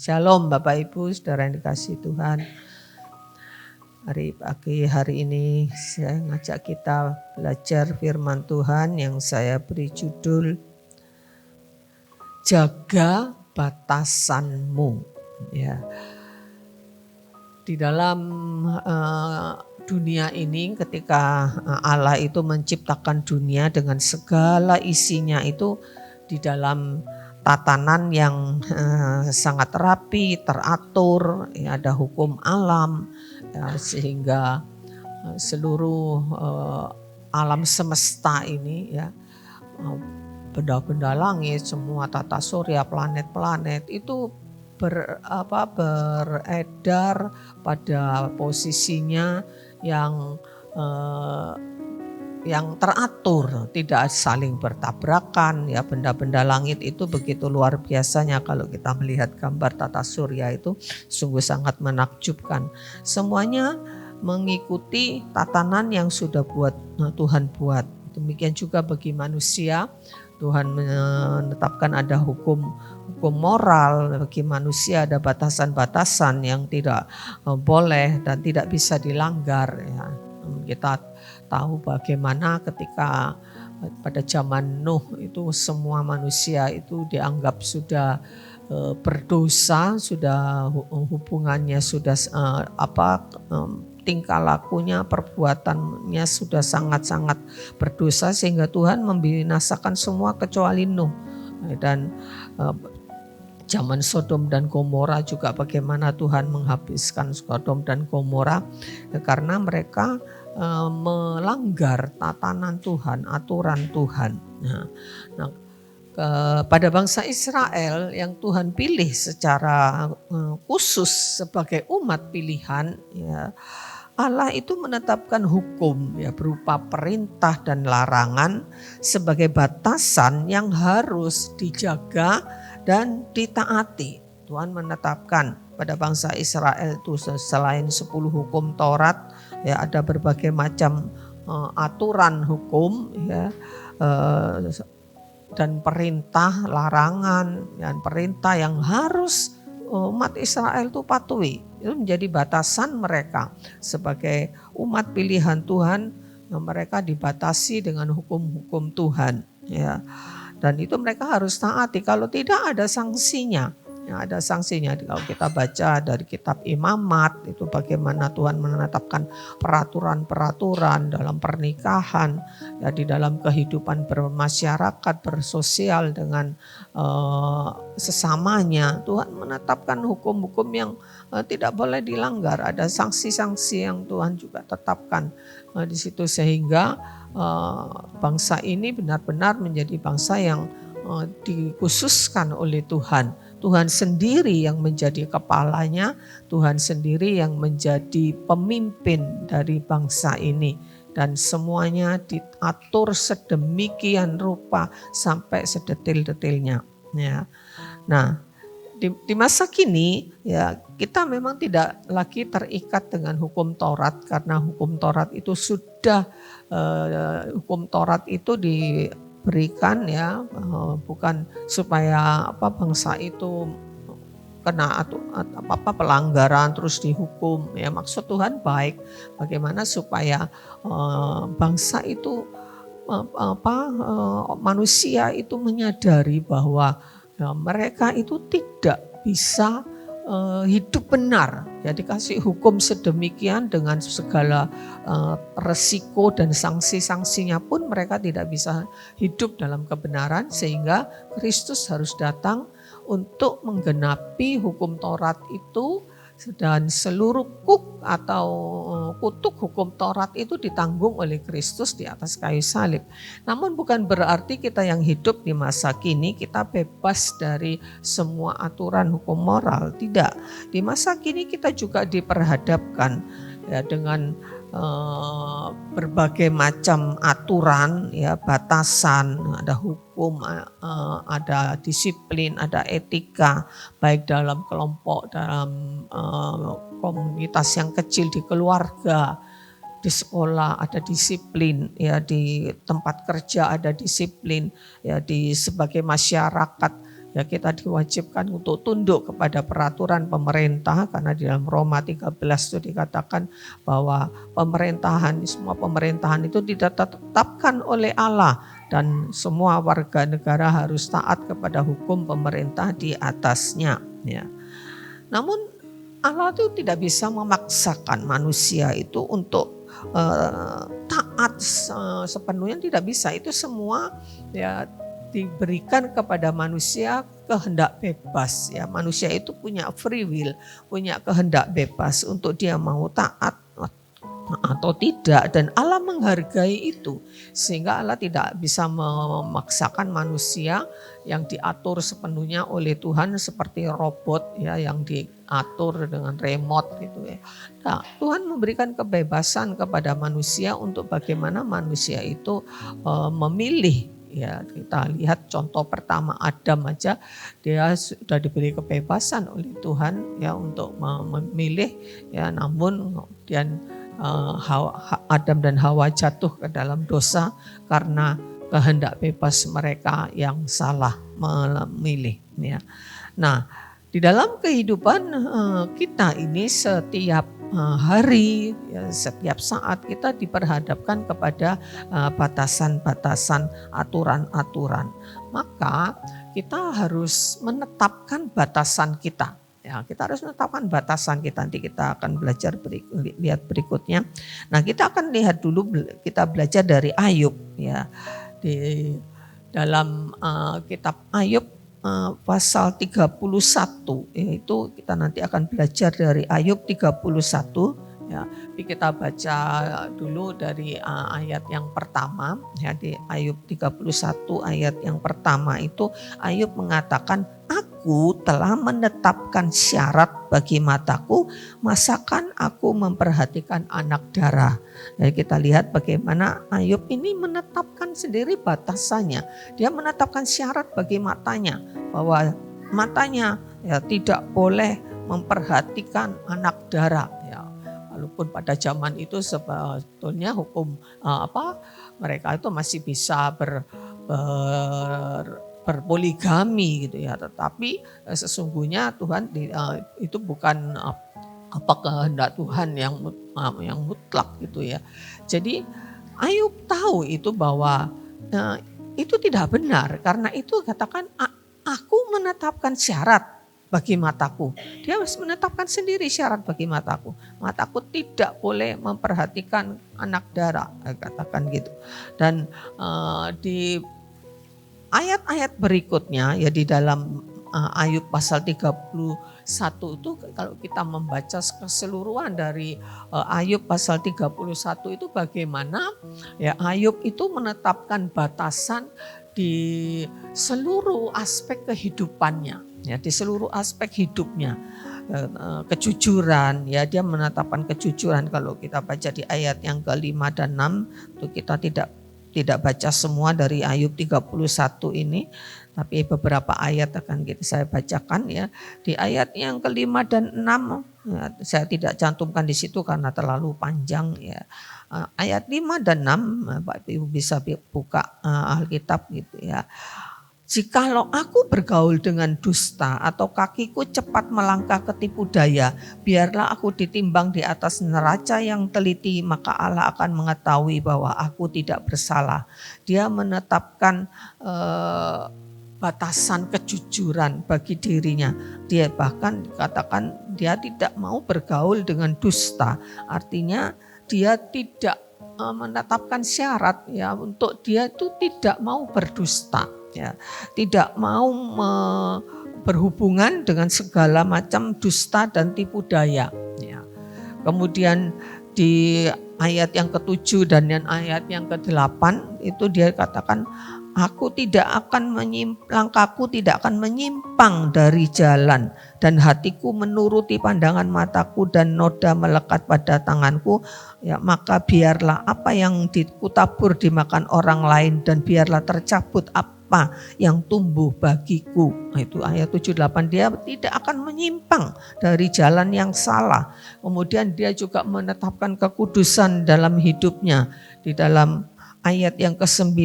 Shalom Bapak Ibu, saudara yang dikasihi Tuhan. Pagi hari ini saya ngajak kita belajar firman Tuhan yang saya beri judul Jaga Batasanmu. Ya. Di dalam dunia ini ketika Allah itu menciptakan dunia dengan segala isinya itu di dalam tatanan yang sangat rapi, teratur, ya, ada hukum alam, ya, sehingga seluruh alam semesta ini, ya, benda-benda langit, semua tata surya, planet-planet itu beredar pada posisinya yang teratur, tidak saling bertabrakan, ya. Benda-benda langit itu begitu luar biasanya kalau kita melihat gambar tata surya itu sungguh sangat menakjubkan. Semuanya mengikuti tatanan yang sudah Tuhan buat. Demikian juga bagi manusia, Tuhan menetapkan ada hukum moral. Bagi manusia ada batasan-batasan yang tidak boleh dan tidak bisa dilanggar, ya. Kita tahu bagaimana ketika pada zaman Nuh itu semua manusia itu dianggap sudah berdosa, sudah hubungannya sudah tingkah lakunya, perbuatannya sudah sangat-sangat berdosa sehingga Tuhan membinasakan semua kecuali Nuh. Dan zaman Sodom dan Gomora juga bagaimana Tuhan menghabiskan Sodom dan Gomora karena mereka melanggar tatanan Tuhan, aturan Tuhan. Pada bangsa Israel yang Tuhan pilih secara khusus sebagai umat pilihan, ya, Allah itu menetapkan hukum, ya, berupa perintah dan larangan sebagai batasan yang harus dijaga dan ditaati. Tuhan menetapkan pada bangsa Israel itu selain 10 hukum Taurat, ya, ada berbagai macam aturan hukum, ya, dan perintah, larangan, dan perintah yang harus umat Israel itu patuhi. Itu menjadi batasan mereka sebagai umat pilihan Tuhan. Mereka dibatasi dengan hukum-hukum Tuhan, ya. Dan itu mereka harus taati. Kalau tidak ada sanksinya. Ya, ada sanksinya. Kalau kita baca dari kitab Imamat itu bagaimana Tuhan menetapkan peraturan-peraturan dalam pernikahan, ya, di dalam kehidupan bermasyarakat, bersosial dengan sesamanya. Tuhan menetapkan hukum-hukum yang tidak boleh dilanggar. Ada sanksi-sanksi yang Tuhan juga tetapkan di situ sehingga bangsa ini benar-benar menjadi bangsa yang dikhususkan oleh Tuhan. Tuhan sendiri yang menjadi kepalanya, Tuhan sendiri yang menjadi pemimpin dari bangsa ini. Dan semuanya diatur sedemikian rupa sampai sedetil-detilnya. Ya. Nah, di masa kini, ya, kita memang tidak lagi terikat dengan hukum Taurat karena hukum Taurat itu sudah hukum Taurat itu diberikan, ya, bukan supaya bangsa itu kena pelanggaran terus dihukum, ya. Maksud Tuhan baik, bagaimana supaya bangsa itu manusia itu menyadari bahwa mereka itu tidak bisa hidup benar, ya, dikasih hukum sedemikian dengan segala resiko dan sanksi-sanksinya pun mereka tidak bisa hidup dalam kebenaran sehingga Kristus harus datang untuk menggenapi hukum Taurat itu dan seluruh kutuk hukum Taurat itu ditanggung oleh Kristus di atas kayu salib. Namun bukan berarti kita yang hidup di masa kini kita bebas dari semua aturan hukum moral. Tidak. Di masa kini kita juga diperhadapkan, ya, dengan berbagai macam aturan, ya, batasan, ada hukum, ada disiplin, ada etika, baik dalam kelompok, dalam komunitas yang kecil, di keluarga, di sekolah ada disiplin, ya, di tempat kerja ada disiplin, ya, di sebagai masyarakat, ya kita diwajibkan untuk tunduk kepada peraturan pemerintah, karena di dalam Roma 13 itu dikatakan bahwa semua pemerintahan itu ditetapkan oleh Allah dan semua warga negara harus taat kepada hukum pemerintah di atasnya. Ya. Namun Allah itu tidak bisa memaksakan manusia itu untuk taat sepenuhnya, tidak bisa. Itu semua ya diberikan kepada manusia kehendak bebas. Ya, manusia itu punya free will, punya kehendak bebas untuk dia mau taat atau tidak, dan Allah menghargai itu sehingga Allah tidak bisa memaksakan manusia yang diatur sepenuhnya oleh Tuhan seperti robot ya yang diatur dengan remote gitu ya. Nah, Tuhan memberikan kebebasan kepada manusia untuk bagaimana manusia itu memilih. Ya, kita lihat contoh pertama Adam aja, dia sudah diberi kebebasan oleh Tuhan ya untuk memilih ya, namun kemudian Adam dan Hawa jatuh ke dalam dosa karena kehendak bebas mereka yang salah memilih. Ya. Nah, di dalam kehidupan kita ini setiap hari, ya, setiap saat kita diperhadapkan kepada batasan-batasan, aturan-aturan. Maka kita harus menetapkan batasan kita. Ya, kita harus menetapkan batasan kita. Nanti kita akan belajar lihat berikutnya. Nah, kita akan lihat dulu, kita belajar dari Ayub ya. Di dalam kitab Ayub pasal 31, yaitu kita nanti akan belajar dari Ayub 31 ya. Kita baca dulu dari ayat yang pertama ya, di Ayub 31 ayat yang pertama itu Ayub mengatakan, "Aku telah menetapkan syarat bagi mataku, masakan aku memperhatikan anak darah." Jadi kita lihat bagaimana Ayub ini menetapkan sendiri batasannya. Dia menetapkan syarat bagi matanya, bahwa matanya ya tidak boleh memperhatikan anak darah. Ya, walaupun pada zaman itu sebetulnya hukum mereka itu masih bisa berpoligami gitu ya, tetapi sesungguhnya Tuhan itu bukan kehendak Tuhan yang mutlak gitu ya. Jadi Ayub tahu itu bahwa itu tidak benar, karena itu katakan aku menetapkan syarat bagi mataku. Dia harus menetapkan sendiri syarat bagi mataku. Mataku tidak boleh memperhatikan anak darah, katakan gitu. Dan di ayat-ayat berikutnya ya di dalam Ayub pasal 31 itu, kalau kita membaca keseluruhan dari Ayub pasal 31 itu bagaimana ya Ayub itu menetapkan batasan di seluruh aspek kehidupannya ya, di seluruh aspek hidupnya. Kejujuran ya, dia menetapkan kejujuran. Kalau kita baca di ayat yang ke-5 dan 6 itu kita tidak baca semua dari Ayub 31 ini, tapi beberapa ayat akan saya bacakan ya. Di ayat yang ke-5 dan 6 ya, saya tidak cantumkan di situ karena terlalu panjang ya. Ayat 5 dan 6 Bapak Ibu bisa buka Alkitab gitu ya. "Jikalau aku bergaul dengan dusta atau kakiku cepat melangkah ke tipu daya, biarlah aku ditimbang di atas neraca yang teliti, maka Allah akan mengetahui bahwa aku tidak bersalah." Dia menetapkan batasan kejujuran bagi dirinya. Dia bahkan dikatakan dia tidak mau bergaul dengan dusta. Artinya dia tidak menetapkan syarat ya untuk dia itu tidak mau berdusta. Ya, tidak mau berhubungan dengan segala macam dusta dan tipu daya. Ya. Kemudian di ayat yang ke-7 dan ayat yang ke-8 itu dia katakan, langkahku tidak akan menyimpang dari jalan, dan hatiku menuruti pandangan mataku, dan noda melekat pada tanganku. Ya, maka biarlah apa yang kutabur dimakan orang lain, dan biarlah tercabut apa yang tumbuh bagiku. Nah, itu ayat 7-8, dia tidak akan menyimpang dari jalan yang salah. Kemudian dia juga menetapkan kekudusan dalam hidupnya. Di dalam ayat yang ke-9,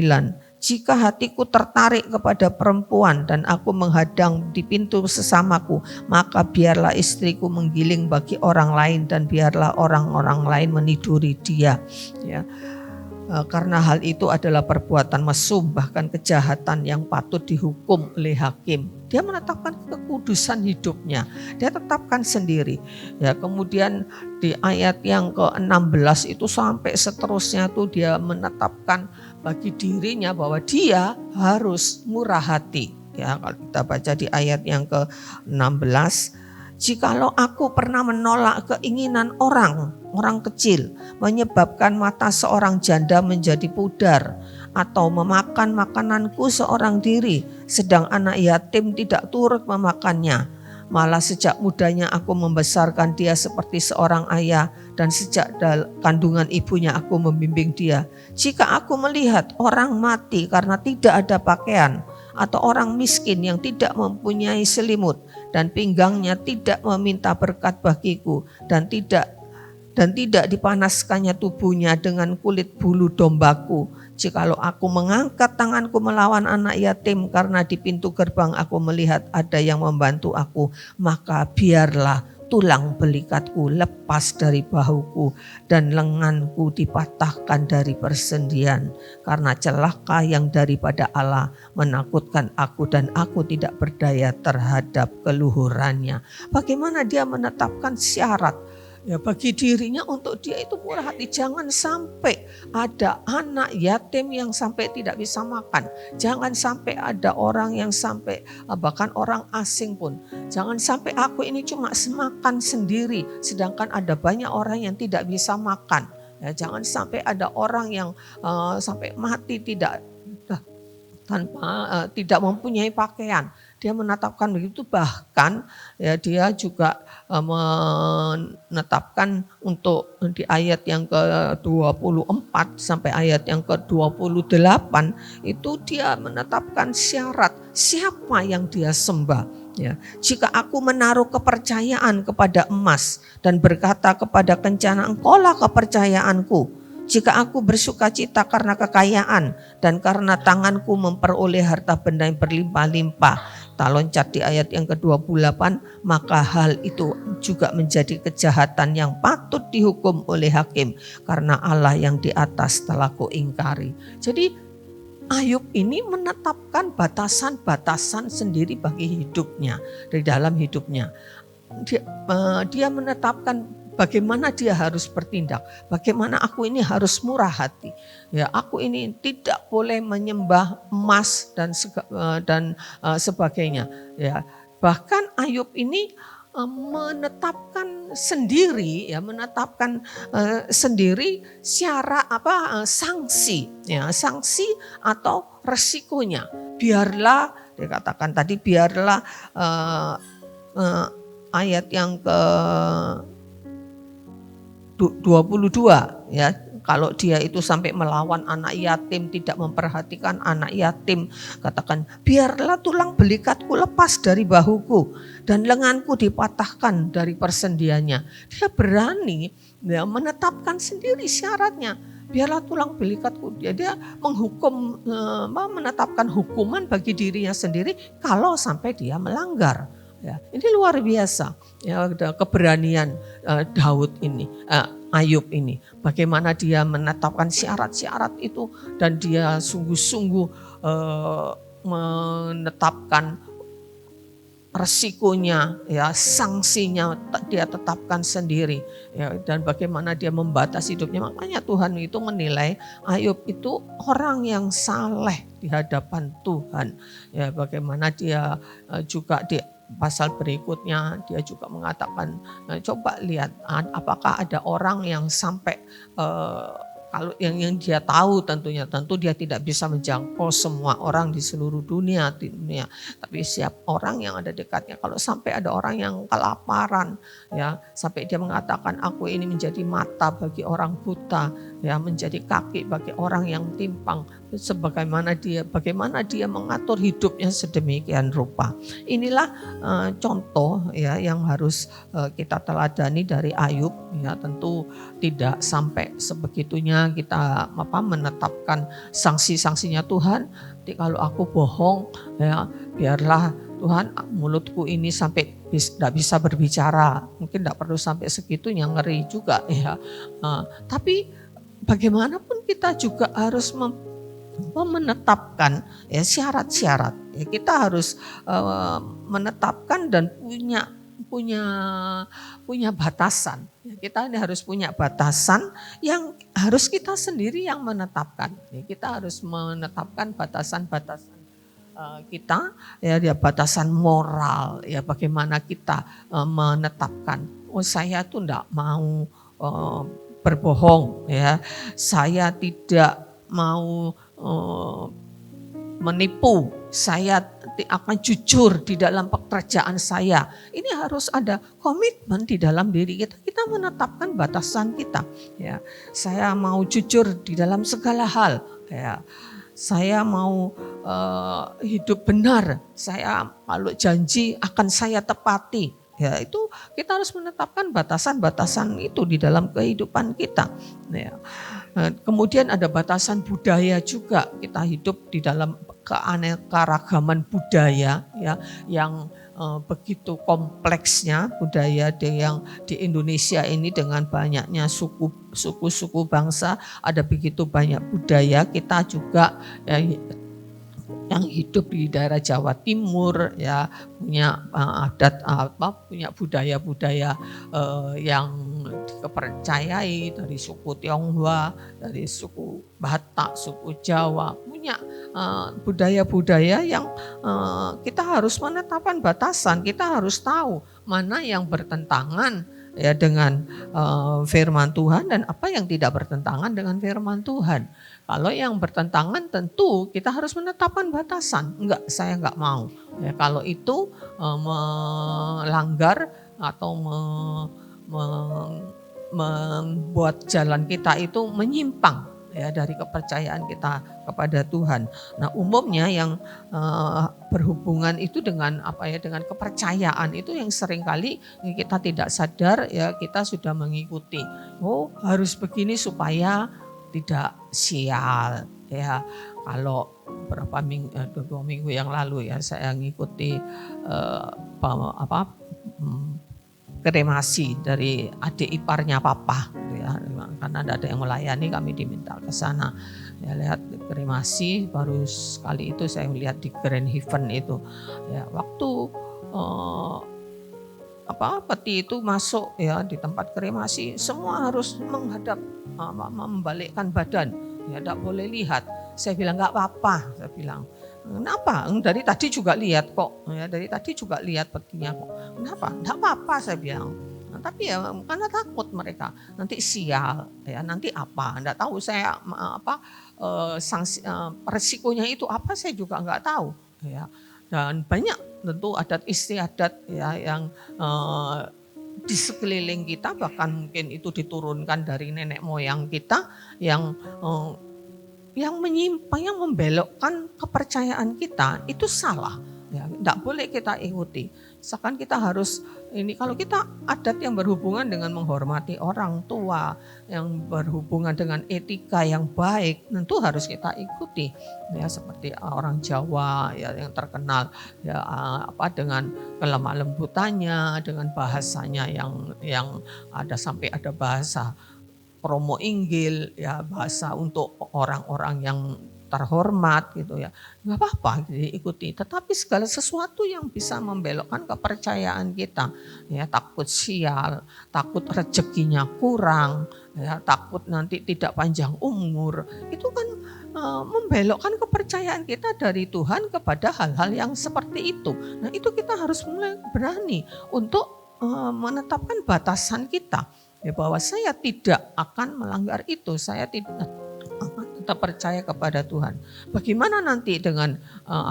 Jika hatiku tertarik kepada perempuan dan aku menghadang di pintu sesamaku, maka biarlah istriku menggiling bagi orang lain dan biarlah orang-orang lain meniduri dia. Ya. Karena hal itu adalah perbuatan mesum, bahkan kejahatan yang patut dihukum oleh hakim. Dia menetapkan kekudusan hidupnya, dia tetapkan sendiri. Ya, kemudian di ayat yang ke-16 itu sampai seterusnya tuh dia menetapkan bagi dirinya bahwa dia harus murah hati. Ya, kalau kita baca di ayat yang ke-16, jikalau aku pernah menolak keinginan orang kecil, menyebabkan mata seorang janda menjadi pudar, atau memakan makananku seorang diri, sedang anak yatim tidak turut memakannya. Malah sejak mudanya aku membesarkan dia seperti seorang ayah, dan sejak kandungan ibunya aku membimbing dia. Jika aku melihat orang mati karena tidak ada pakaian, atau orang miskin yang tidak mempunyai selimut, dan pinggangnya tidak meminta berkat bagiku, dan tidak dipanaskannya tubuhnya dengan kulit bulu dombaku. Jikalau aku mengangkat tanganku melawan anak yatim karena di pintu gerbang aku melihat ada yang membantu aku, maka biarlah tulang belikatku lepas dari bahuku dan lenganku dipatahkan dari persendian. Karena celaka yang daripada Allah menakutkan aku dan aku tidak berdaya terhadap keluhurannya. Bagaimana dia menetapkan syarat ya bagi dirinya untuk dia itu murah hati. Jangan sampai ada anak yatim yang sampai tidak bisa makan. Jangan sampai ada orang yang sampai bahkan orang asing pun. Jangan sampai aku ini cuma makan sendiri sedangkan ada banyak orang yang tidak bisa makan. Ya, jangan sampai ada orang yang sampai mati tidak mempunyai pakaian. Dia menetapkan begitu, bahkan ya dia juga menetapkan untuk di ayat yang ke-24 sampai ayat yang ke-28 itu dia menetapkan syarat siapa yang dia sembah. Ya, jika aku menaruh kepercayaan kepada emas dan berkata kepada kencana, engkaulah kepercayaanku. Jika aku bersukacita karena kekayaan dan karena tanganku memperoleh harta benda yang berlimpah-limpah. Kita loncat di ayat yang ke-28, maka hal itu juga menjadi kejahatan yang patut dihukum oleh hakim. Karena Allah yang di atas telah kuingkari. Jadi Ayub ini menetapkan batasan-batasan sendiri bagi hidupnya, di dalam hidupnya. Dia menetapkan bagaimana dia harus bertindak, bagaimana aku ini harus murah hati. Ya, aku ini tidak boleh menyembah emas dan sebagainya. Ya, bahkan Ayub ini menetapkan sendiri syarat sanksi, ya, sanksi atau resikonya. Biarlah dikatakan tadi biarlah ayat yang ke 22 ya, kalau dia itu sampai melawan anak yatim, tidak memperhatikan anak yatim, katakan biarlah tulang belikatku lepas dari bahuku dan lenganku dipatahkan dari persendiannya. Dia berani ya, menetapkan sendiri syaratnya. Biarlah tulang belikatku, dia menghukum, menetapkan hukuman bagi dirinya sendiri kalau sampai dia melanggar. Ya, ini luar biasa ya, keberanian Daud ini, Ayub ini. Bagaimana dia menetapkan syarat-syarat itu dan dia sungguh-sungguh menetapkan resikonya, ya, sanksinya dia tetapkan sendiri, ya, dan bagaimana dia membatasi hidupnya. Makanya Tuhan itu menilai Ayub itu orang yang saleh di hadapan Tuhan. Ya, bagaimana dia juga di pasal berikutnya dia juga mengatakan, coba lihat apakah ada orang yang sampai kalau yang dia tahu tentu dia tidak bisa menjangkau semua orang di seluruh dunia, tapi setiap orang yang ada dekatnya. Kalau sampai ada orang yang kelaparan, ya, sampai dia mengatakan aku ini menjadi mata bagi orang buta, ya, menjadi kaki bagi orang yang timpang, bagaimana dia mengatur hidupnya sedemikian rupa. Inilah contoh ya yang harus kita teladani dari Ayub ya. Tentu tidak sampai sebegitunya kita menetapkan sanksi-sanksinya Tuhan. Jadi kalau aku bohong ya biarlah Tuhan mulutku ini sampai tidak bisa berbicara. Mungkin tidak perlu sampai segitunya, ngeri juga ya. Tapi bagaimanapun kita juga harus menetapkan ya syarat-syarat. Ya, kita harus menetapkan dan punya batasan. Ya, kita ini harus punya batasan yang harus kita sendiri yang menetapkan. Ya, kita harus menetapkan batasan-batasan kita, ya batasan moral. Ya bagaimana kita menetapkan. Oh saya tuh enggak mau berbohong. Ya saya tidak mau menipu, saya akan jujur di dalam pekerjaan saya. Ini harus ada komitmen di dalam diri kita. Kita menetapkan batasan kita. Ya, saya mau jujur di dalam segala hal. Ya, saya mau hidup benar. Saya kalau janji akan saya tepati. Ya, itu kita harus menetapkan batasan-batasan itu di dalam kehidupan kita. Ya. Kemudian ada batasan budaya juga. Kita hidup di dalam keanekaragaman budaya ya yang begitu kompleksnya budaya yang di Indonesia ini dengan banyaknya suku-suku bangsa, ada begitu banyak budaya. Kita juga ya, yang hidup di daerah Jawa Timur ya punya adat punya budaya-budaya yang dipercayai dari suku Tionghoa, dari suku Batak, suku Jawa, punya budaya-budaya yang kita harus menetapkan batasan. Kita harus tahu mana yang bertentangan ya dengan firman Tuhan dan apa yang tidak bertentangan dengan firman Tuhan. Kalau yang bertentangan tentu kita harus menetapkan batasan. Enggak, saya enggak mau. Ya, kalau itu melanggar atau membuat jalan kita itu menyimpang ya dari kepercayaan kita kepada Tuhan. Nah, umumnya yang berhubungan itu dengan dengan kepercayaan itu yang seringkali kita tidak sadar ya kita sudah mengikuti. Oh, harus begini supaya tidak sial ya. Kalau beberapa minggu, 2 minggu yang lalu ya saya ngikuti kremasi dari adik iparnya papa ya, karena ada yang melayani kami diminta ke sana ya, lihat kremasi. Baru sekali itu saya melihat di Grand Heaven itu ya, waktu peti itu masuk ya di tempat kremasi, semua harus menghadap membalikkan badan ya, tidak boleh lihat. Saya bilang enggak apa-apa, saya bilang. Kenapa? Dari tadi juga lihat kok. Ya, dari tadi juga lihat petinya kok. Kenapa? Enggak apa-apa saya bilang. Nah, tapi ya karena takut mereka nanti sial ya, nanti apa? Enggak tahu saya sanksi resikonya itu apa, saya juga enggak tahu ya. Dan banyak tentu adat istiadat ya yang di sekeliling kita, bahkan mungkin itu diturunkan dari nenek moyang kita yang menyimpang, yang membelokkan kepercayaan kita, itu salah. Ya, tidak boleh kita ikuti. Misalkan kita harus kalau kita adat yang berhubungan dengan menghormati orang tua, yang berhubungan dengan etika yang baik, tentu harus kita ikuti. Ya, seperti orang Jawa ya yang terkenal ya dengan kelemah lembutannya, dengan bahasanya yang ada sampai ada bahasa promo Inggil ya, bahasa untuk orang-orang yang terhormat gitu ya, nggak apa-apa diikuti. Tetapi segala sesuatu yang bisa membelokkan kepercayaan kita, ya takut sial, takut rezekinya kurang, ya takut nanti tidak panjang umur, itu kan membelokkan kepercayaan kita dari Tuhan kepada hal-hal yang seperti itu. Nah itu kita harus mulai berani untuk menetapkan batasan kita. Ya bahwa saya tidak akan melanggar itu, saya tidak tetap percaya kepada Tuhan. Bagaimana nanti dengan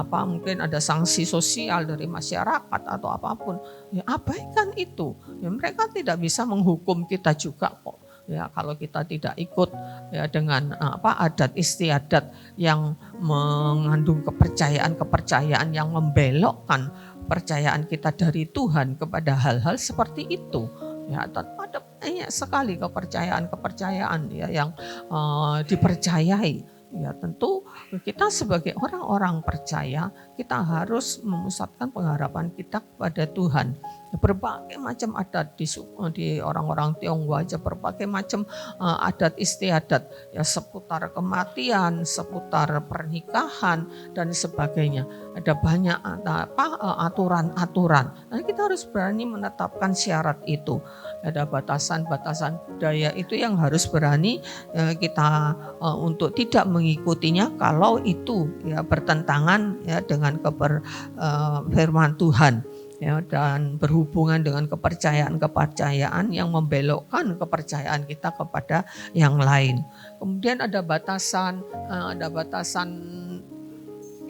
mungkin ada sanksi sosial dari masyarakat atau apapun, ya abaikan itu. Ya, mereka tidak bisa menghukum kita juga kok. ya kalau kita tidak ikut ya dengan adat istiadat yang mengandung kepercayaan yang membelokkan percayaan kita dari Tuhan kepada hal-hal seperti itu. Ya, ada banyak sekali kepercayaan ya yang dipercayai. Ya, tentu kita sebagai orang-orang percaya, kita harus memusatkan pengharapan kita kepada Tuhan. Berbagai macam adat di orang-orang Tionghoa aja, berbagai macam adat istiadat ya, seputar kematian, seputar pernikahan dan sebagainya. Ada banyak aturan-aturan. Nah, kita harus berani menetapkan syarat itu. Ada batasan-batasan budaya itu yang harus berani kita untuk tidak mengikutinya kalau itu ya bertentangan ya dengan firman Tuhan. Ya, dan berhubungan dengan kepercayaan yang membelokkan kepercayaan kita kepada yang lain. Kemudian ada batasan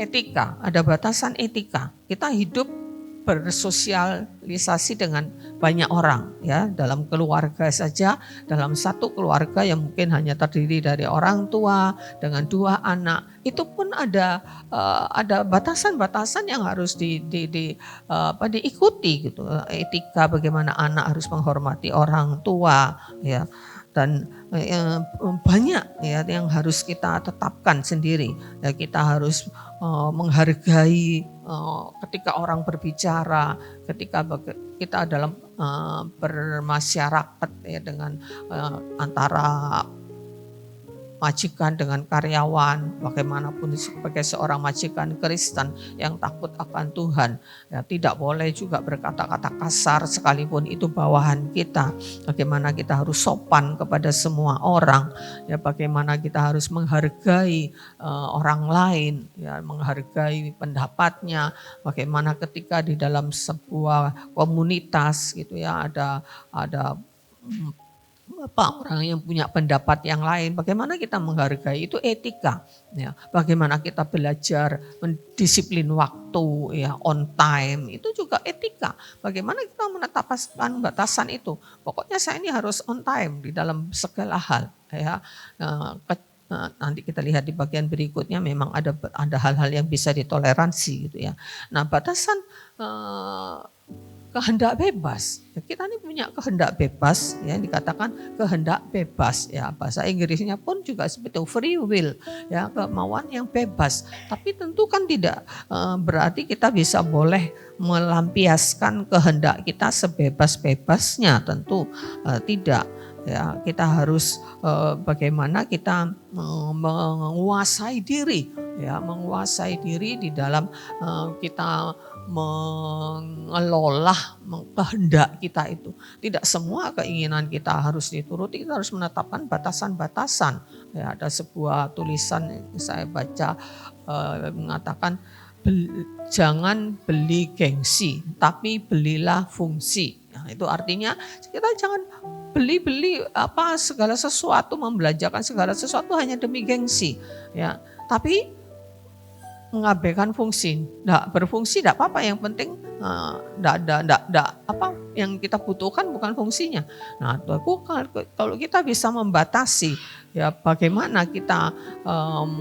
etika, Kita hidup bersosialisasi dengan banyak orang ya, dalam keluarga saja, dalam satu keluarga yang mungkin hanya terdiri dari orang tua dengan 2 anak, itu pun ada batasan-batasan yang harus diikuti gitu. Etika bagaimana anak harus menghormati orang tua ya, dan banyak ya yang harus kita tetapkan sendiri. Ya, kita harus menghargai ketika orang berbicara, ketika kita dalam bermasyarakat ya, dengan antara majikan dengan karyawan, bagaimanapun sebagai seorang majikan Kristen yang takut akan Tuhan, ya tidak boleh juga berkata-kata kasar sekalipun itu bawahan kita. Bagaimana kita harus sopan kepada semua orang, ya bagaimana kita harus menghargai orang lain, ya menghargai pendapatnya. Bagaimana ketika di dalam sebuah komunitas gitu ya ada orang yang punya pendapat yang lain, bagaimana kita menghargai, itu etika ya. Bagaimana kita belajar mendisiplin waktu ya, on time, itu juga etika. Bagaimana kita menetapkan batasan itu, pokoknya saya ini harus on time di dalam segala hal ya. Nanti kita lihat di bagian berikutnya, memang ada hal-hal yang bisa ditoleransi gitu ya. Nah, batasan kehendak bebas. Ya, kita ini punya kehendak bebas, ya dikatakan kehendak bebas. Ya, bahasa Inggrisnya pun juga seperti free will, ya kemauan yang bebas. Tapi tentu kan tidak berarti kita bisa boleh melampiaskan kehendak kita sebebas-bebasnya, tentu tidak. Ya, kita harus bagaimana kita menguasai diri, ya menguasai diri di dalam kita mengelola kehendak kita itu. Tidak semua keinginan kita harus dituruti, kita harus menetapkan batasan-batasan. Ya, ada sebuah tulisan yang saya baca mengatakan, jangan beli gengsi, tapi belilah fungsi. Nah, itu artinya kita jangan beli segala sesuatu, membelanjakan segala sesuatu hanya demi gengsi, ya. Tapi mengabaikan fungsi, tidak berfungsi tidak apa-apa, yang penting yang kita butuhkan bukan fungsinya. Nah, kalau kita bisa membatasi, ya bagaimana kita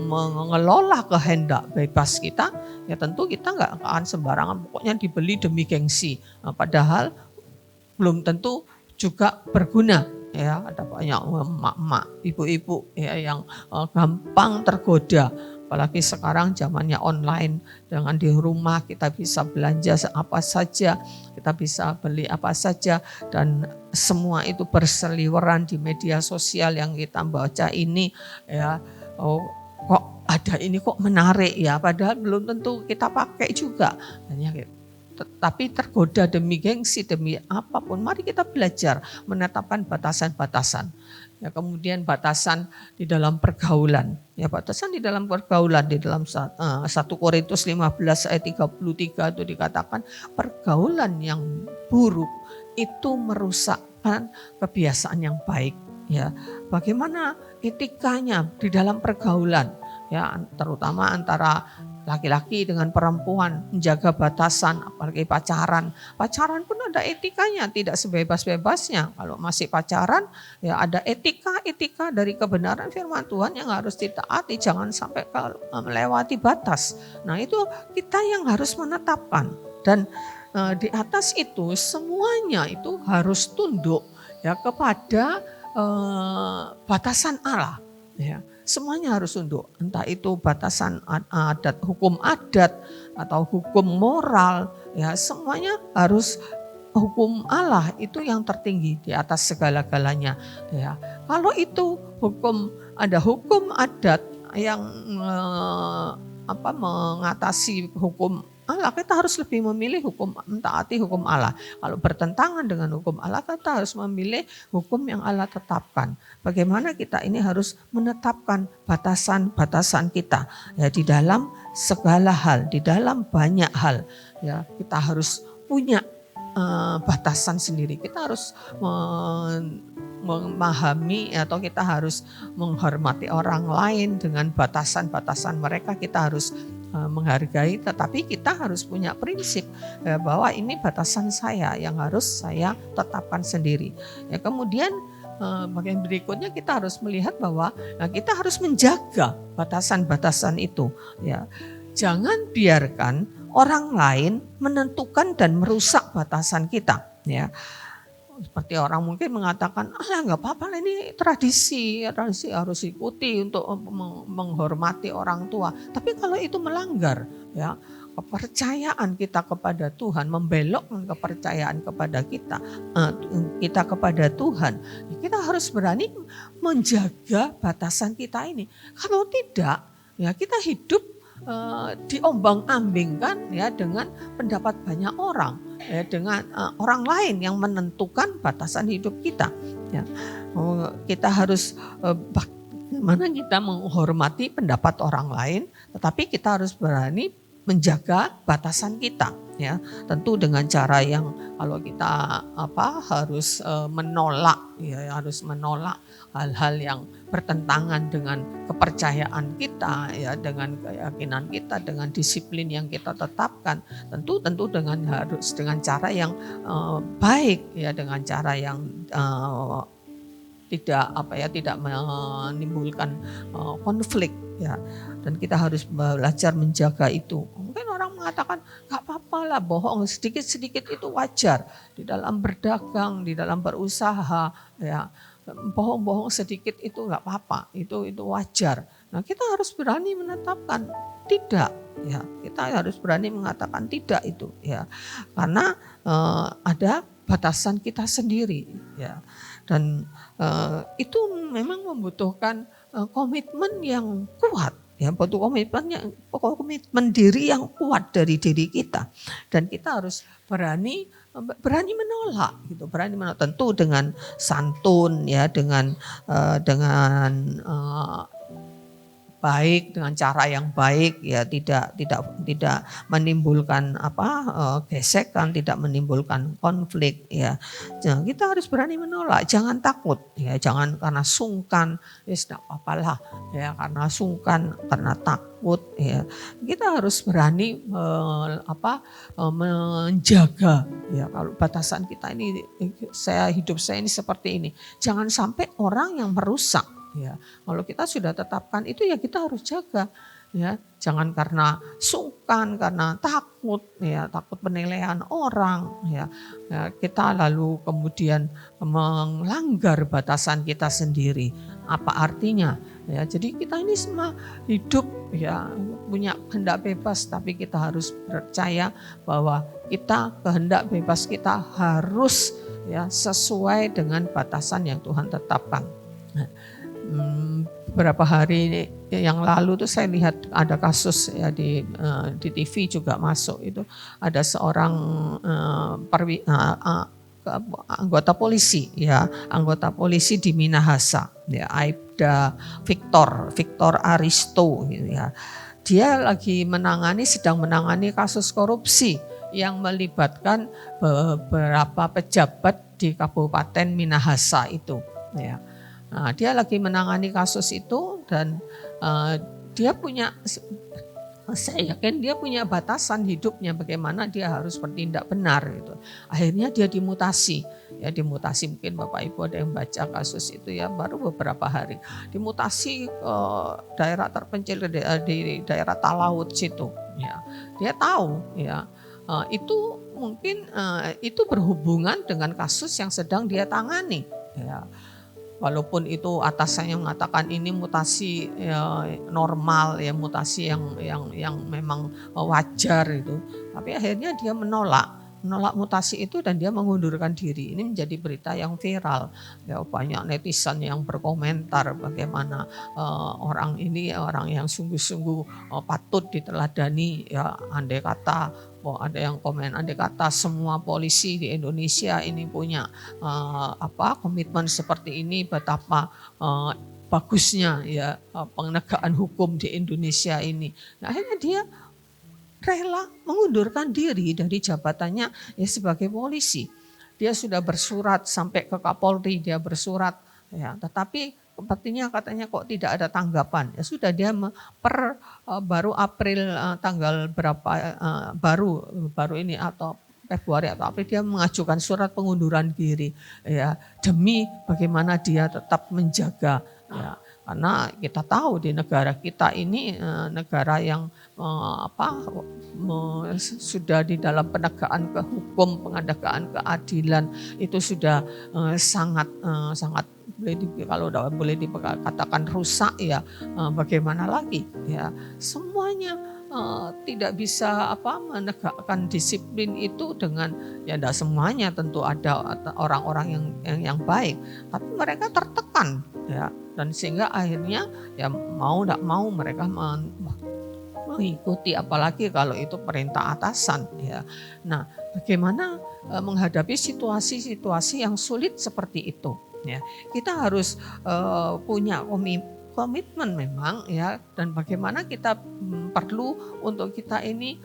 mengelola kehendak bebas kita, ya tentu kita nggak akan sembarangan pokoknya dibeli demi gengsi. Nah, padahal belum tentu juga berguna. Ya, ada banyak emak-emak, ibu-ibu ya yang gampang tergoda. Apalagi sekarang zamannya online, dengan di rumah kita bisa belanja apa saja, kita bisa beli apa saja, dan semua itu berseliweran di media sosial yang kita baca ini ya. Kok ada ini, kok menarik ya, padahal belum tentu kita pakai juga. Tapi tergoda demi gengsi, demi apapun, mari kita belajar menetapkan batasan-batasan. Ya, kemudian batasan di dalam pergaulan. Ya, batasan di dalam pergaulan, di dalam 1 Korintus 15 ayat 33 itu dikatakan pergaulan yang buruk itu merusakkan kebiasaan yang baik. Ya, bagaimana etikanya di dalam pergaulan? Ya, terutama antara laki-laki dengan perempuan, menjaga batasan, apalagi pacaran. Pacaran pun ada etikanya, tidak sebebas-bebasnya. Kalau masih pacaran, ya ada etika-etika dari kebenaran firman Tuhan yang harus ditaati, jangan sampai melewati batas. Nah itu kita yang harus menetapkan. Dan di atas itu semuanya itu harus tunduk ya kepada batasan Allah. Ya. Semuanya harus tunduk, entah itu batasan adat, hukum adat atau hukum moral, ya semuanya harus hukum Allah itu yang tertinggi di atas segala-galanya. Ya, kalau itu ada hukum adat yang mengatasi hukum Allah, kita harus lebih memilih mentaati hukum Allah. Kalau bertentangan dengan hukum Allah, kita harus memilih hukum yang Allah tetapkan. Bagaimana kita ini harus menetapkan batasan-batasan kita ya di dalam segala hal, di dalam banyak hal. Ya, kita harus punya batasan sendiri. Kita harus memahami atau kita harus menghormati orang lain dengan batasan-batasan mereka. Kita harus menghargai, tetapi kita harus punya prinsip bahwa ini batasan saya yang harus saya tetapkan sendiri. Ya, kemudian bagian berikutnya kita harus melihat bahwa kita harus menjaga batasan-batasan itu. Ya, jangan biarkan orang lain menentukan dan merusak batasan kita. Ya. Seperti orang mungkin mengatakan, nggak apa-apa ini tradisi harus ikuti untuk menghormati orang tua. Tapi kalau itu melanggar ya kepercayaan kita kepada Tuhan, membelokkan kepercayaan kepada kita kepada Tuhan, kita harus berani menjaga batasan kita ini. Kalau tidak, ya kita hidup diombang-ambingkan ya dengan pendapat banyak orang, ya dengan orang lain yang menentukan batasan hidup kita. Ya, kita harus bagaimana kita menghormati pendapat orang lain, tetapi kita harus berani menjaga batasan kita. Ya, tentu dengan cara yang kalau kita harus menolak hal-hal yang bertentangan dengan kepercayaan kita, ya dengan keyakinan kita, dengan disiplin yang kita tetapkan, tentu harus dengan cara yang baik, ya dengan cara yang tidak menimbulkan konflik, ya. Dan kita harus belajar menjaga itu. Mungkin orang mengatakan nggak apa-apa lah, bohong sedikit-sedikit itu wajar di dalam berdagang, di dalam berusaha, ya. Bohong-bohong sedikit itu nggak apa-apa, itu wajar. Nah kita harus berani menetapkan tidak, ya kita harus berani mengatakan tidak itu, ya karena ada batasan kita sendiri, ya dan itu memang membutuhkan komitmen yang kuat, ya butuh komitmen diri yang kuat dari diri kita, dan kita harus berani menolak gitu, tentu dengan santun, ya dengan baik, dengan cara yang baik, ya tidak menimbulkan gesekan, tidak menimbulkan konflik, ya. Nah, kita harus berani menolak, jangan takut, ya jangan karena sungkan, ya tidak apalah, ya karena sungkan, karena takut, ya kita harus berani menjaga, ya kalau batasan kita ini, hidup saya ini seperti ini, jangan sampai orang yang merusak. Ya, kalau kita sudah tetapkan itu ya kita harus jaga, ya jangan karena sungkan, karena takut, ya takut penilaian orang, ya kita lalu kemudian melanggar batasan kita sendiri. Apa artinya? Ya jadi kita ini semua hidup ya punya kehendak bebas, tapi kita harus percaya bahwa kehendak bebas kita harus ya sesuai dengan batasan yang Tuhan tetapkan. Nah, beberapa hari yang lalu tuh saya lihat ada kasus ya di TV juga masuk, itu ada seorang anggota polisi di Minahasa, ya Aibda Victor Aristo, gitu ya. Dia sedang menangani kasus korupsi yang melibatkan beberapa pejabat di Kabupaten Minahasa itu, ya. Nah, dia lagi menangani kasus itu dan dia punya saya yakin dia punya batasan hidupnya bagaimana dia harus bertindak benar gitu. Akhirnya dia dimutasi. Ya dimutasi, mungkin Bapak Ibu ada yang baca kasus itu ya, baru beberapa hari. Dimutasi ke daerah terpencil di daerah Talaut situ ya. Dia tahu ya itu mungkin itu berhubungan dengan kasus yang sedang dia tangani ya. Walaupun itu atasannya mengatakan ini mutasi ya, normal ya, mutasi yang memang wajar itu, tapi akhirnya dia menolak mutasi itu dan dia mengundurkan diri. Ini menjadi berita yang viral. Ya banyak netizen yang berkomentar bagaimana orang ini orang yang sungguh-sungguh patut diteladani ya, andai kata ada yang komen andai kata semua polisi di Indonesia ini punya komitmen seperti ini, betapa bagusnya ya penegakan hukum di Indonesia ini. Nah, akhirnya dia rela mengundurkan diri dari jabatannya ya sebagai polisi. Dia sudah bersurat sampai ke Kapolri, dia bersurat ya, tetapi sepertinya katanya kok tidak ada tanggapan. Ya sudah dia baru April tanggal berapa baru ini atau Februari atau April dia mengajukan surat pengunduran diri ya, demi bagaimana dia tetap menjaga ya. Karena kita tahu di negara kita ini negara yang sudah di dalam penegakan hukum, penegakan keadilan itu sudah sangat kalau boleh dikatakan rusak ya, bagaimana lagi ya, semuanya tidak bisa menegakkan disiplin itu dengan ya, tidak semuanya tentu ada orang-orang yang baik, tapi mereka tertekan ya, dan sehingga akhirnya ya mau tidak mau mereka mengikuti, apalagi kalau itu perintah atasan ya. Nah, bagaimana menghadapi situasi-situasi yang sulit seperti itu ya, kita harus punya komitmen memang ya, dan bagaimana kita perlu untuk kita ini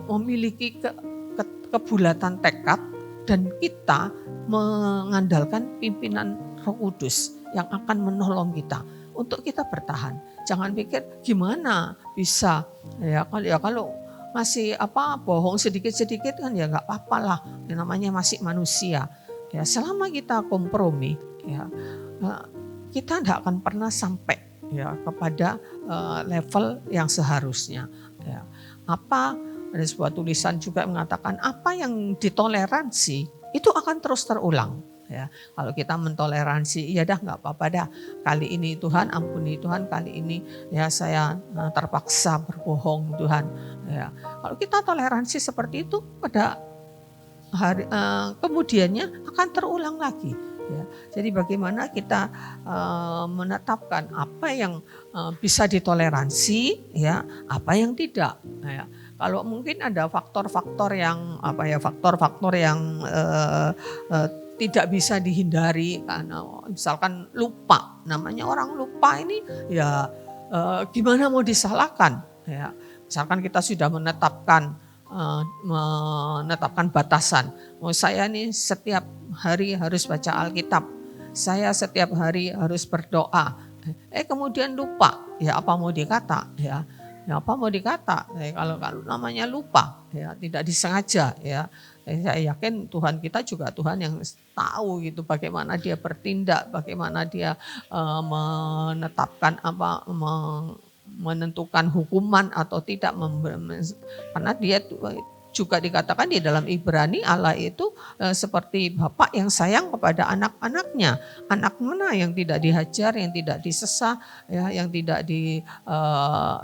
memiliki kebulatan tekad dan kita mengandalkan pimpinan Roh Kudus yang akan menolong kita untuk kita bertahan. Jangan pikir gimana bisa ya kalau masih bohong sedikit-sedikit kan ya nggak apa-apa lah, yang namanya masih manusia ya. Selama kita kompromi ya, kita tidak akan pernah sampai ya kepada level yang seharusnya ya. Ada sebuah tulisan juga mengatakan apa yang ditoleransi itu akan terus terulang ya. Kalau kita mentoleransi, ya dah nggak apa-apa dah, kali ini Tuhan ampuni, Tuhan kali ini ya saya terpaksa berbohong Tuhan ya. Kalau kita toleransi seperti itu, pada hari kemudiannya akan terulang lagi ya. Jadi bagaimana kita menetapkan apa yang bisa ditoleransi ya, apa yang tidak ya. Kalau mungkin ada faktor-faktor yang tidak bisa dihindari, karena misalkan lupa, namanya orang lupa ini ya gimana mau disalahkan ya. Misalkan kita sudah menetapkan batasan, saya nih setiap hari harus baca Alkitab, saya setiap hari harus berdoa, kemudian lupa, ya apa mau dikata ya. Ya apa mau dikata, kalau namanya lupa ya, tidak disengaja ya. Saya yakin Tuhan kita juga Tuhan yang tahu gitu bagaimana dia bertindak, bagaimana dia menetapkan menentukan hukuman atau tidak, karena dia juga dikatakan di dalam Ibrani Allah itu seperti bapak yang sayang kepada anak-anaknya. Anak mana yang tidak dihajar, yang tidak disesah, ya, yang tidak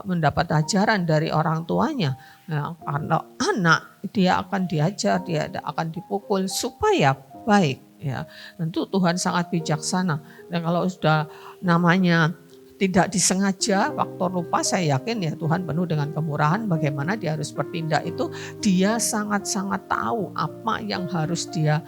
mendapat ajaran dari orang tuanya. Nah, karena anak dia akan diajar, dia akan dipukul supaya baik. Ya, tentu Tuhan sangat bijaksana. Dan kalau sudah namanya tidak disengaja, faktor lupa, saya yakin ya Tuhan penuh dengan kemurahan bagaimana dia harus bertindak itu. Dia sangat-sangat tahu apa yang harus dia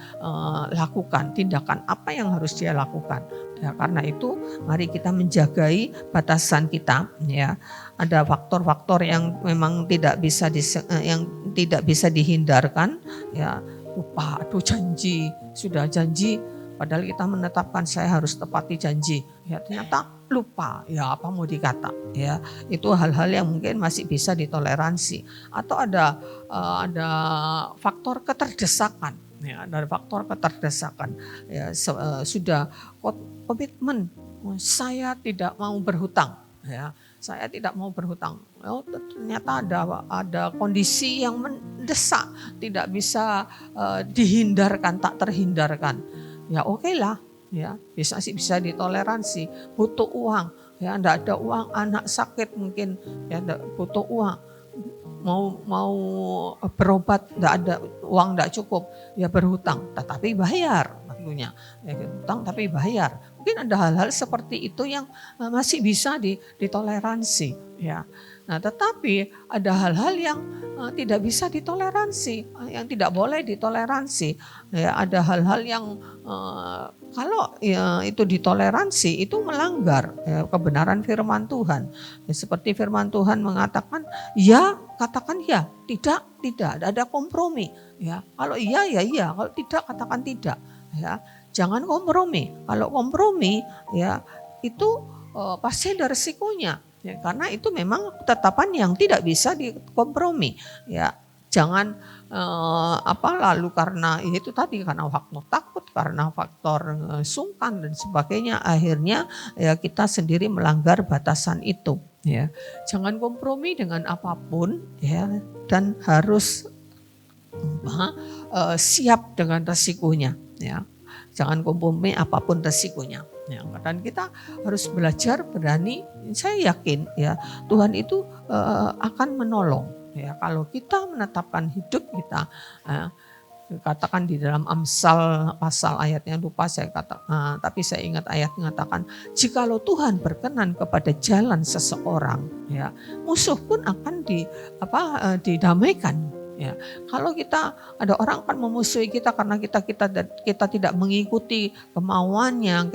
lakukan, tindakan apa yang harus dia lakukan. Ya, karena itu mari kita menjagai batasan kita ya. Ada faktor-faktor yang memang tidak bisa dihindarkan ya. Lupa, aduh janji, sudah janji Padahal kita menetapkan saya harus tepati janji. Ya ternyata lupa. Ya apa mau dikata? Ya itu hal-hal yang mungkin masih bisa ditoleransi. Atau ada faktor keterdesakan. Ya, dari faktor keterdesakan. Ya, sudah komitmen saya tidak mau berhutang. Ya, saya tidak mau berhutang. Oh, ternyata ada kondisi yang mendesak, tidak bisa dihindarkan, tak terhindarkan. Ya oke lah, ya bisa ditoleransi. Butuh uang, ya enggak ada uang, anak sakit mungkin, ya butuh uang. Mau berobat enggak ada uang, enggak cukup, ya berhutang, tetapi bayar waktunya. Ya hutang tapi bayar. Mungkin ada hal-hal seperti itu yang masih bisa ditoleransi, ya. Nah, tetapi ada hal-hal yang tidak bisa ditoleransi, yang tidak boleh ditoleransi. Ya, ada hal-hal yang kalau ya, itu ditoleransi itu melanggar ya, kebenaran firman Tuhan. Ya, seperti firman Tuhan mengatakan, ya katakan ya, tidak ada kompromi. Ya, kalau iya ya iya, kalau tidak katakan tidak. Ya, jangan kompromi. Kalau kompromi ya itu pasti ada resikonya. Ya, karena itu memang ketetapan yang tidak bisa dikompromi. Ya, jangan lalu karena itu tadi karena faktor takut, karena faktor sungkan dan sebagainya, akhirnya ya kita sendiri melanggar batasan itu. Ya, jangan kompromi dengan apapun ya, dan harus siap dengan resikonya. Ya, jangan kompromi apapun resikonya. Ya, dan kita harus belajar berani. Saya yakin ya Tuhan itu akan menolong. Ya, kalau kita menetapkan hidup kita, katakan di dalam Amsal pasal ayatnya lupa saya tapi saya ingat ayat mengatakan, jikalau Tuhan berkenan kepada jalan seseorang, ya musuh pun akan didamaikan. Ya, kalau kita ada orang akan memusuhi kita karena kita tidak mengikuti kemauannya,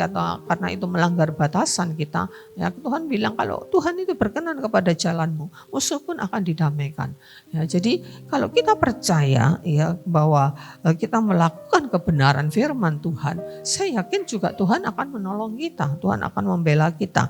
karena itu melanggar batasan kita. Ya, Tuhan bilang kalau Tuhan itu berkenan kepada jalanmu, musuh pun akan didamaikan. Ya, jadi kalau kita percaya ya bahwa kita melakukan kebenaran firman Tuhan, saya yakin juga Tuhan akan menolong kita, Tuhan akan membela kita.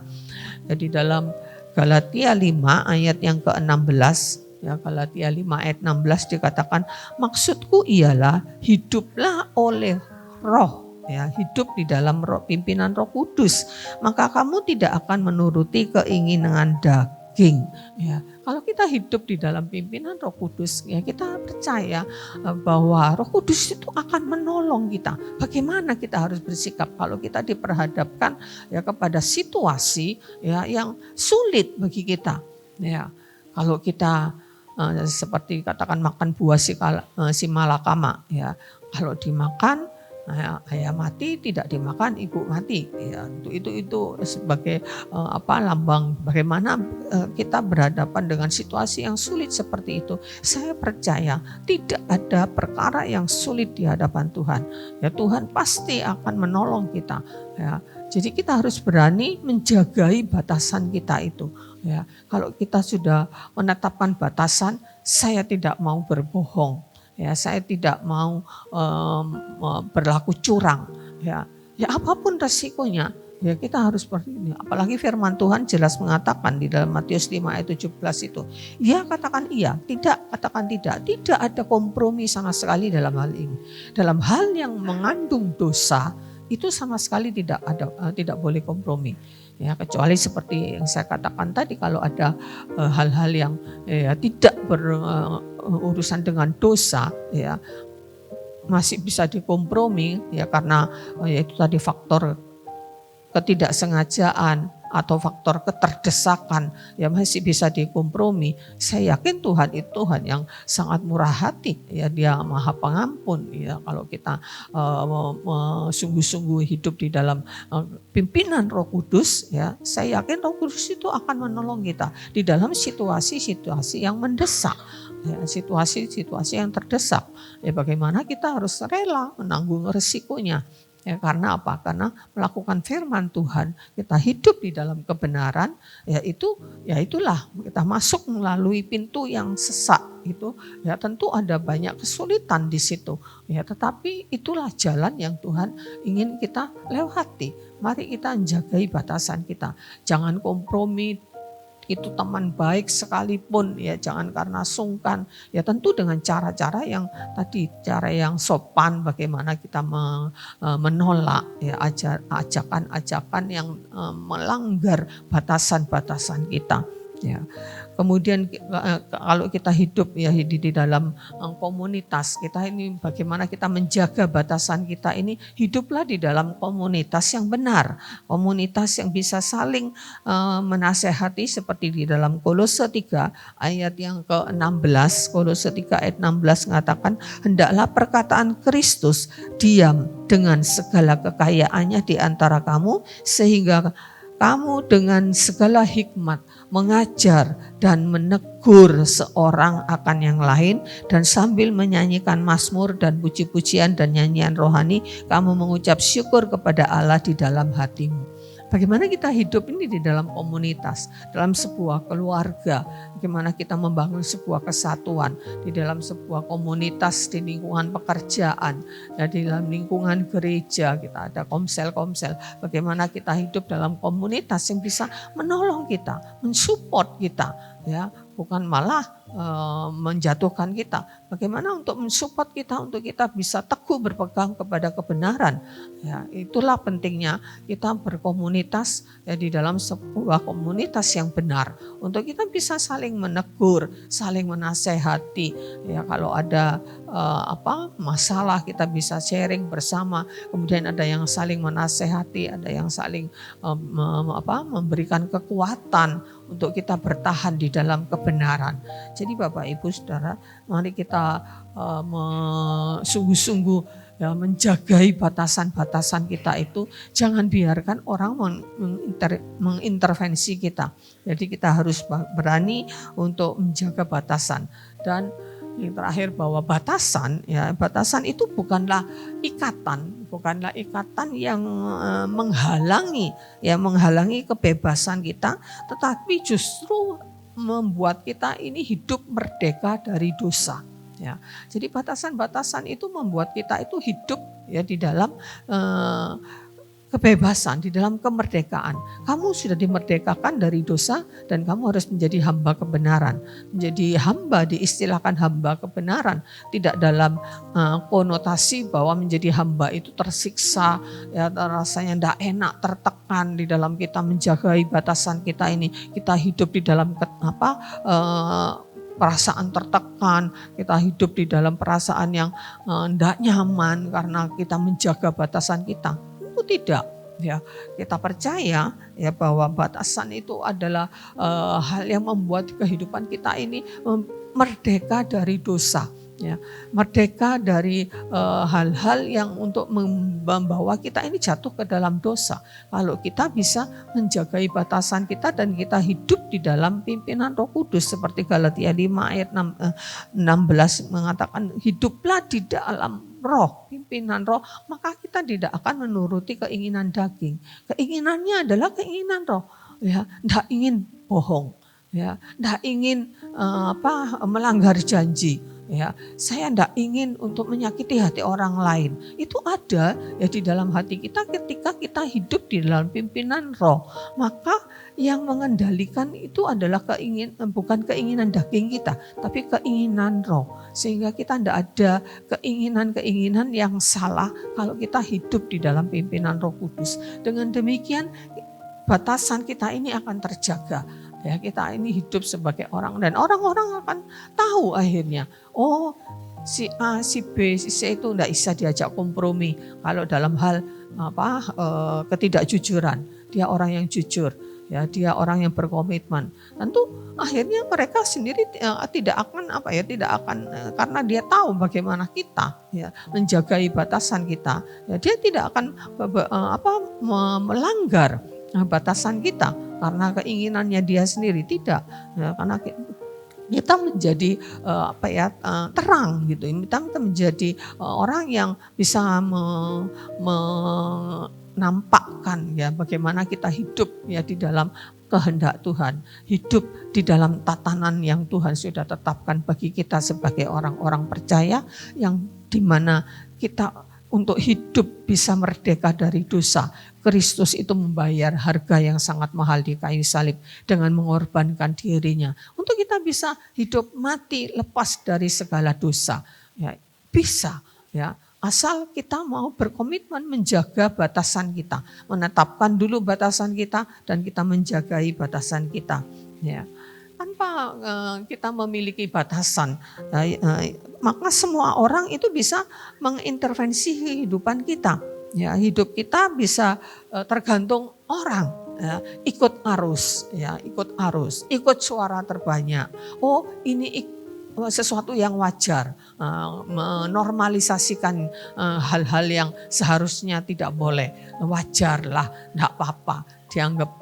Jadi dalam Galatia 5 ayat yang ke-16. Ya, Galatia 5 ayat 16 dikatakan, maksudku ialah hiduplah oleh roh, ya, hidup di dalam pimpinan Roh Kudus, maka kamu tidak akan menuruti keinginan daging. Ya, kalau kita hidup di dalam pimpinan Roh Kudus, ya kita percaya bahwa Roh Kudus itu akan menolong kita. Bagaimana kita harus bersikap kalau kita diperhadapkan ya kepada situasi ya yang sulit bagi kita. Ya, kalau kita seperti katakan makan buah si malakama, ya kalau dimakan ayam mati, tidak dimakan ibu mati. Ya, itu sebagai lambang bagaimana kita berhadapan dengan situasi yang sulit seperti itu. Saya percaya tidak ada perkara yang sulit di hadapan Tuhan. Ya, Tuhan pasti akan menolong kita. Ya, jadi kita harus berani menjagai batasan kita itu. Ya, kalau kita sudah menetapkan batasan, saya tidak mau berbohong. Ya, saya tidak mau berlaku curang. Ya, apapun resikonya, ya kita harus seperti ini. Apalagi firman Tuhan jelas mengatakan di dalam Matius 5 ayat 17 itu. Ya katakan iya, tidak katakan tidak. Tidak ada kompromi sama sekali dalam hal ini. Dalam hal yang mengandung dosa, itu sama sekali tidak boleh kompromi. Ya, kecuali seperti yang saya katakan tadi, kalau ada hal-hal yang tidak berurusan dengan dosa, ya masih bisa dikompromi, ya karena itu tadi faktor ketidaksengajaan atau faktor keterdesakan, ya masih bisa dikompromi. Saya yakin Tuhan itu Tuhan yang sangat murah hati, ya Dia Maha Pengampun. Ya kalau kita sungguh-sungguh hidup di dalam pimpinan Roh Kudus, ya saya yakin Roh Kudus itu akan menolong kita di dalam situasi-situasi yang mendesak. Ya, situasi-situasi yang terdesak, ya bagaimana kita harus rela menanggung resikonya. Ya, karena apa? Karena melakukan firman Tuhan, kita hidup di dalam kebenaran, itulah kita masuk melalui pintu yang sesak itu, ya tentu ada banyak kesulitan di situ. Ya, tetapi itulah jalan yang Tuhan ingin kita lewati. Mari kita jagai batasan kita. Jangan kompromi, itu teman baik sekalipun, ya jangan karena sungkan, ya tentu dengan cara-cara yang tadi, cara yang sopan, bagaimana kita menolak ya ajakan-ajakan yang melanggar batasan-batasan kita. Ya, kemudian kalau kita hidup ya di dalam komunitas kita ini, bagaimana kita menjaga batasan kita ini, hiduplah di dalam komunitas yang benar, komunitas yang bisa saling menasehati, seperti di dalam Kolose 3 ayat yang ke-16. Kolose 3 ayat 16 mengatakan, hendaklah perkataan Kristus diam dengan segala kekayaannya di antara kamu, sehingga kamu dengan segala hikmat mengajar dan menegur seorang akan yang lain, dan sambil menyanyikan mazmur dan puji-pujian dan nyanyian rohani, kamu mengucap syukur kepada Allah di dalam hatimu. Bagaimana kita hidup ini di dalam komunitas, dalam sebuah keluarga, bagaimana kita membangun sebuah kesatuan di dalam sebuah komunitas, di lingkungan pekerjaan, ya, di dalam lingkungan gereja, kita ada komsel-komsel, bagaimana kita hidup dalam komunitas yang bisa menolong kita, mensupport kita, ya, bukan malah menjatuhkan kita. Bagaimana untuk mensupport kita, untuk kita bisa teguh berpegang kepada kebenaran. Ya, itulah pentingnya kita berkomunitas ya, di dalam sebuah komunitas yang benar, untuk kita bisa saling menegur, saling menasehati. Ya, kalau ada masalah, kita bisa sharing bersama. Kemudian ada yang saling menasehati, ada yang saling memberikan kekuatan untuk kita bertahan di dalam kebenaran. Jadi Bapak Ibu Saudara, mari kita sungguh-sungguh ya, menjagai batasan-batasan kita itu. Jangan biarkan orang mengintervensi kita. Jadi kita harus berani untuk menjaga batasan. Dan yang terakhir, bahwa batasan itu bukanlah ikatan yang menghalangi kebebasan kita, tetapi justru membuat kita ini hidup merdeka dari dosa. Ya, jadi batasan-batasan itu membuat kita itu hidup ya di dalam kebebasan, di dalam kemerdekaan. Kamu sudah dimerdekakan dari dosa dan kamu harus menjadi hamba kebenaran. Menjadi hamba, diistilahkan hamba kebenaran, tidak dalam konotasi bahwa menjadi hamba itu tersiksa, ya rasanya tidak enak, tertekan di dalam kita menjagai batasan kita ini. Kita hidup di dalam perasaan tertekan, kita hidup di dalam perasaan yang tidak nyaman karena kita menjaga batasan kita. Itu tidak, ya kita percaya ya bahwa batasan itu adalah hal yang membuat kehidupan kita ini merdeka dari dosa, ya merdeka dari hal-hal yang untuk membawa kita ini jatuh ke dalam dosa. Kalau kita bisa menjagai batasan kita dan kita hidup di dalam pimpinan Roh Kudus, seperti Galatia 5 ayat 16 mengatakan, hiduplah di dalam Roh, pimpinan Roh, maka kita tidak akan menuruti keinginan daging. Keinginannya adalah keinginan Roh, ya, tidak ingin bohong, ya, tidak ingin melanggar janji. Ya, saya tidak ingin untuk menyakiti hati orang lain. Itu ada ya di dalam hati kita ketika kita hidup di dalam pimpinan Roh. Maka yang mengendalikan itu adalah bukan keinginan daging kita, tapi keinginan Roh. Sehingga kita tidak ada keinginan-keinginan yang salah kalau kita hidup di dalam pimpinan Roh Kudus. Dengan demikian batasan kita ini akan terjaga. Ya, kita ini hidup sebagai orang, dan orang-orang akan tahu akhirnya, oh si A, si B, si C itu tidak bisa diajak kompromi kalau dalam hal ketidakjujuran. Dia orang yang jujur, ya dia orang yang berkomitmen. Tentu akhirnya mereka sendiri tidak akan karena dia tahu bagaimana kita ya menjagai batasan kita. Ya, dia tidak akan melanggar batasan kita karena keinginannya dia sendiri, tidak ya, karena kita menjadi terang gitu. Kita menjadi orang yang bisa menampakkan ya bagaimana kita hidup ya di dalam kehendak Tuhan, hidup di dalam tatanan yang Tuhan sudah tetapkan bagi kita sebagai orang-orang percaya, yang dimana kita untuk hidup bisa merdeka dari dosa. Kristus itu membayar harga yang sangat mahal di kayu salib dengan mengorbankan dirinya untuk kita bisa hidup mati lepas dari segala dosa. Ya, bisa ya. Asal kita mau berkomitmen menjaga batasan kita, menetapkan dulu batasan kita dan kita menjagai batasan kita. Ya. Tanpa kita memiliki batasan, maka semua orang itu bisa mengintervensi kehidupan kita. Ya, hidup kita bisa tergantung orang. Ya, ikut arus, ikut suara terbanyak. Oh, ini sesuatu yang wajar, menormalisasikan hal-hal yang seharusnya tidak boleh. Wajarlah, tidak apa-apa, dianggap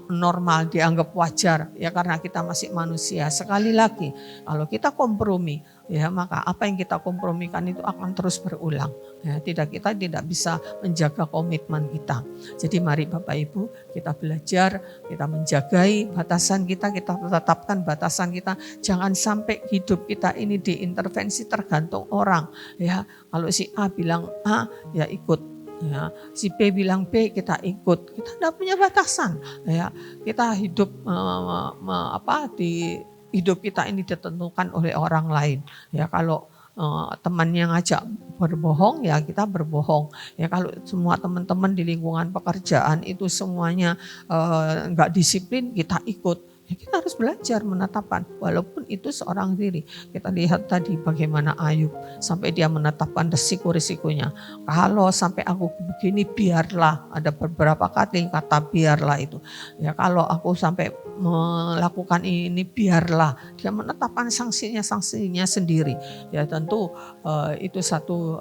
normal, dianggap wajar ya karena kita masih manusia. Sekali lagi, kalau kita kompromi ya maka apa yang kita kompromikan itu akan terus berulang. Ya, kita tidak bisa menjaga komitmen kita. Jadi mari Bapak Ibu kita belajar, kita menjagai batasan kita tetapkan batasan kita. Jangan sampai hidup kita ini diintervensi tergantung orang. Ya, kalau si A bilang A ya ikut. Ya, si B bilang B kita ikut, kita tidak punya batasan. Ya, kita hidup di hidup kita ini ditentukan oleh orang lain. Ya, kalau temannya ngajak berbohong ya kita berbohong. Ya, kalau semua teman-teman di lingkungan pekerjaan itu semuanya enggak disiplin, kita ikut. Ya, kita harus belajar menetapkan walaupun itu seorang diri. Kita lihat tadi bagaimana Ayub sampai dia menetapkan risiko-risikonya. Kalau sampai aku begini biarlah, ada beberapa kata biarlah itu. Ya, kalau aku sampai melakukan ini biarlah, dia menetapkan sanksinya sendiri. Ya, tentu itu satu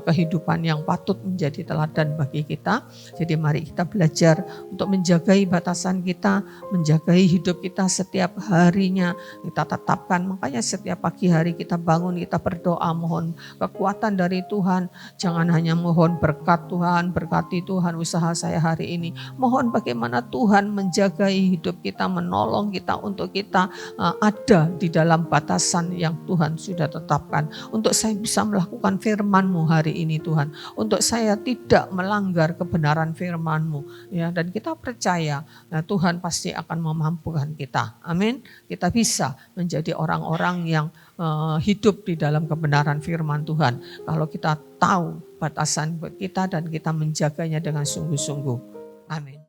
kehidupan yang patut menjadi teladan bagi kita. Jadi mari kita belajar untuk menjagai batasan kita, menjagai hidup kita setiap harinya kita tetapkan. Makanya setiap pagi hari kita bangun, kita berdoa mohon kekuatan dari Tuhan. Jangan hanya mohon berkat Tuhan, berkati Tuhan usaha saya hari ini. Mohon bagaimana Tuhan menjagai hidup kita, menolong kita untuk kita ada di dalam batasan yang Tuhan sudah tetapkan. Untuk saya bisa melakukan firman-Mu hari ini Tuhan. Untuk saya tidak melanggar kebenaran firman-Mu. Ya, dan kita percaya Tuhan pasti akan memampukan kita. Amin. Kita bisa menjadi orang-orang yang hidup di dalam kebenaran firman Tuhan. Kalau kita tahu batasan kita dan kita menjaganya dengan sungguh-sungguh. Amin.